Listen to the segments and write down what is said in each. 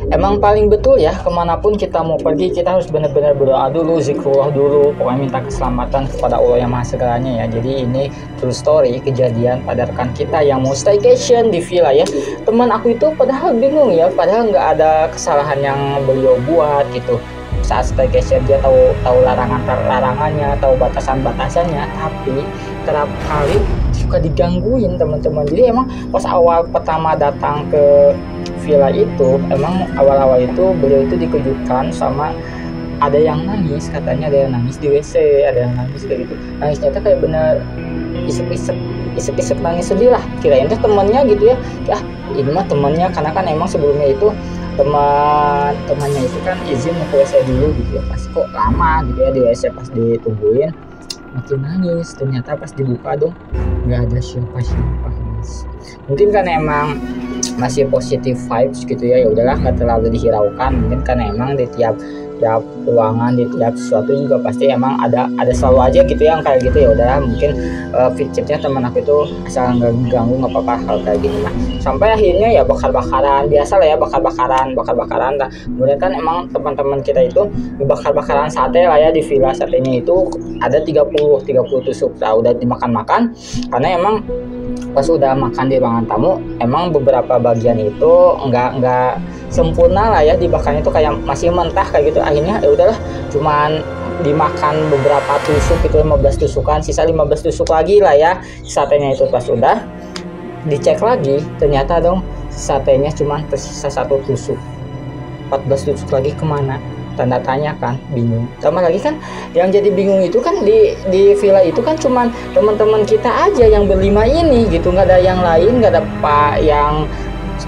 emang paling betul ya, kemanapun kita mau pergi kita harus benar-benar berdoa dulu, zikrullah dulu, pokoknya minta keselamatan kepada Allah yang maha segalanya ya. Jadi ini true story kejadian pada rekan kita yang mau staycation di villa ya. Teman aku itu padahal bingung ya, padahal nggak ada kesalahan yang beliau buat gitu. Saat staycation dia tahu larangannya, tahu batasannya, tapi kerap kali suka digangguin teman-teman. Jadi emang pas awal pertama datang ke villa itu, emang awal-awal itu beliau itu dikejutkan sama ada yang nangis, katanya ada yang nangis di WC, ada yang nangis kayak gitu. Nangisnya tuh kayak bener isep-isep nangis sedih lah. Kirain tuh temannya gitu ya. Ah, ini mah temannya, karena kan emang sebelumnya itu temannya itu kan izin ke WC dulu gitu ya. Pas kok lama gitu ya di WC, pas ditungguin makin nangis. Ternyata pas dibuka dong nggak ada siapa-siapa guys. Mungkin kan emang masih positive vibes gitu ya, ya udahlah nggak terlalu dihiraukan. Mungkin kan emang di tiap ruangan, di tiap sesuatu juga pasti emang ada selalu aja gitu yang kayak gitu. Ya udahlah, mungkin prinsipnya teman aku itu asal nggak ganggu nggak apa-apa hal kayak gini mah. Sampai akhirnya ya bakar-bakaran biasa lah ya, bakar-bakaran nah, kemudian kan emang teman-teman kita itu bakar-bakaran sate lah ya di villa. Satenya itu ada 30 tusuk. Nah, udah dimakan karena emang pas udah makan di ruangan tamu, emang beberapa bagian itu nggak sempurna lah ya dibakarnya, itu kayak masih mentah kayak gitu. Akhirnya ya udahlah, cuman dimakan beberapa tusuk itu, 15 tusukan, sisa 15 tusuk lagi lah ya satenya itu. Pas udah dicek lagi, ternyata dong satenya cuma tersisa 1 tusuk. 14 tusuk lagi kemana? Tanda tanya kan, bingung. Tambah lagi kan yang jadi bingung itu kan di villa itu kan cuman teman-teman kita aja yang berlima ini gitu, nggak ada yang lain, nggak ada pak yang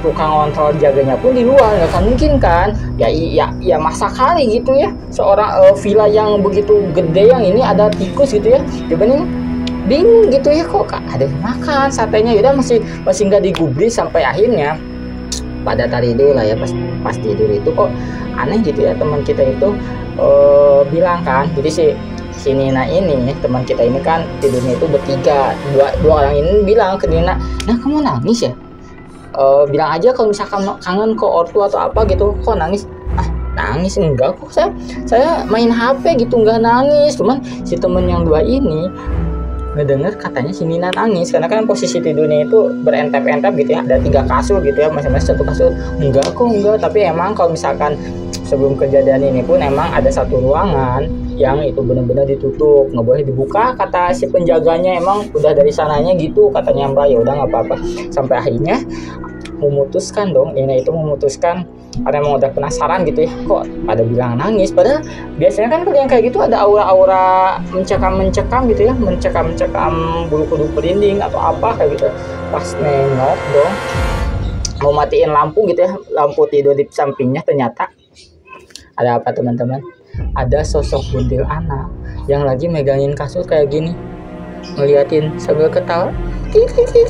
tukang kontrol jaganya pun di luar, nggak kan mungkin kan ya masa kali gitu ya seorang villa yang begitu gede yang ini ada tikus gitu ya. Dibanding bingung gitu ya, kok ada yang makan satenya. Udah masih nggak digubris, sampai akhirnya pada tidur lah ya. Pas tidur itu kok aneh gitu ya. Teman kita itu bilang kan, jadi si Nina ini, teman kita ini kan tidurnya itu bertiga, dua orang ini bilang ke Nina, nah kamu nangis ya, bilang aja kalau misalkan kangen ke ortu atau apa gitu. Kok nangis? Ah, nangis enggak kok, saya main HP gitu, enggak nangis. Cuman si temen yang dua ini ngedenger katanya si Nina nangis, karena kan posisi tidurnya itu berentep-entep gitu ya, ada 3 kasur gitu ya, masing-masing 1 kasur. Enggak kok, enggak. Tapi emang kalau misalkan sebelum kejadian ini pun emang ada 1 ruangan yang itu benar-benar ditutup, nggak boleh dibuka, kata si penjaganya. Emang udah dari sananya gitu katanya Mbak. Ya udah nggak apa-apa. Sampai akhirnya memutuskan dong, ini itu memutuskan, karena emang udah penasaran gitu ya, kok pada bilang nangis, padahal biasanya kan kalau yang kayak gitu ada aura-aura mencekam gitu ya, mencekam bulu kuduk merinding atau apa kayak gitu. Pas nengok dong, mau matiin lampu gitu ya, lampu tidur di sampingnya, ternyata ada apa teman-teman? Ada sosok buntil anak yang lagi megangin kasur kayak gini, ngeliatin sambil ketawa, sambil ketawa.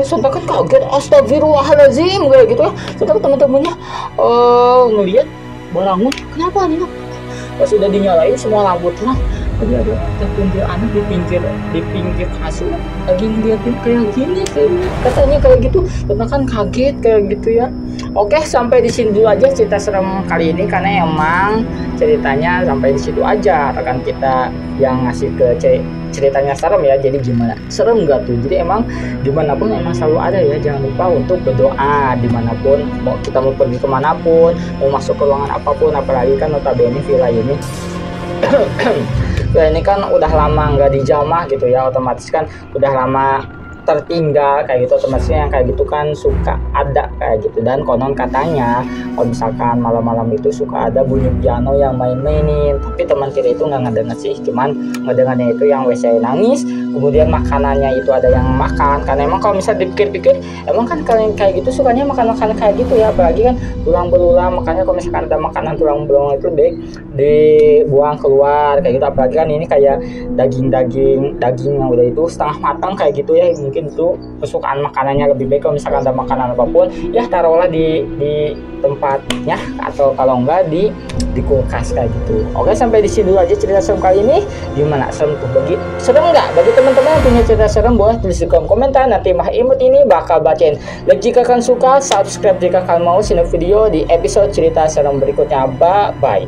Sampai kan kaget, astagfirullahaladzim kayak gitu ya. Sampai teman-temannya ngeliat bangun, kenapa nih? Pas sudah dinyalain semua lampu terang, ada buntil anak di pinggir kasur lagi ngeliatin kayak gini, katanya kayak gitu. Karena kan kaget kayak gitu ya. Oke, sampai di sini dulu aja cerita serem kali ini, karena emang ceritanya sampai di situ aja. Rekan kita yang ngasih ke ceritanya serem ya. Jadi gimana? Serem nggak tuh? Jadi emang dimanapun emang selalu ada ya. Jangan lupa untuk berdoa dimanapun. Mau kita mau pergi kemanapun, mau masuk ke ruangan apapun, apalagi kan notabene villa ini villa ini kan udah lama nggak dijamah gitu ya, otomatis kan udah lama tertinggal kayak gitu. Otomatisnya yang kayak gitu kan suka ada kayak gitu. Dan konon katanya kalau misalkan malam-malam itu suka ada bunyi piano yang main-mainin, tapi teman kita itu nggak ngedenger sih, cuman ngedengarnya itu yang WC nangis, kemudian makanannya itu ada yang makan. Karena emang kalau misalnya dipikir-pikir, emang kan kalian kayak gitu sukanya makan kayak gitu ya, apalagi kan tulang belulang. Makanya kalau misalkan ada makanan tulang belulang itu dibuang keluar kayak gitu. Apalagi kan ini kayak daging yang udah itu setengah matang kayak gitu ya, mungkin itu kesukaan makanannya lebih baik. Kalau misalkan ada makanan apapun ya taruhlah di tempatnya, atau kalau enggak di kulkas kayak gitu. Oke, sampai di sini dulu aja cerita serem kali ini. Gimana, serem tuh? Serem nggak? Bagi teman-teman yang punya cerita serem boleh tulis di kolom komentar, nanti Mah Imut ini bakal bacain. Dan jika kalian suka, subscribe jika kalian mau simak video di episode cerita serem berikutnya. Bye bye.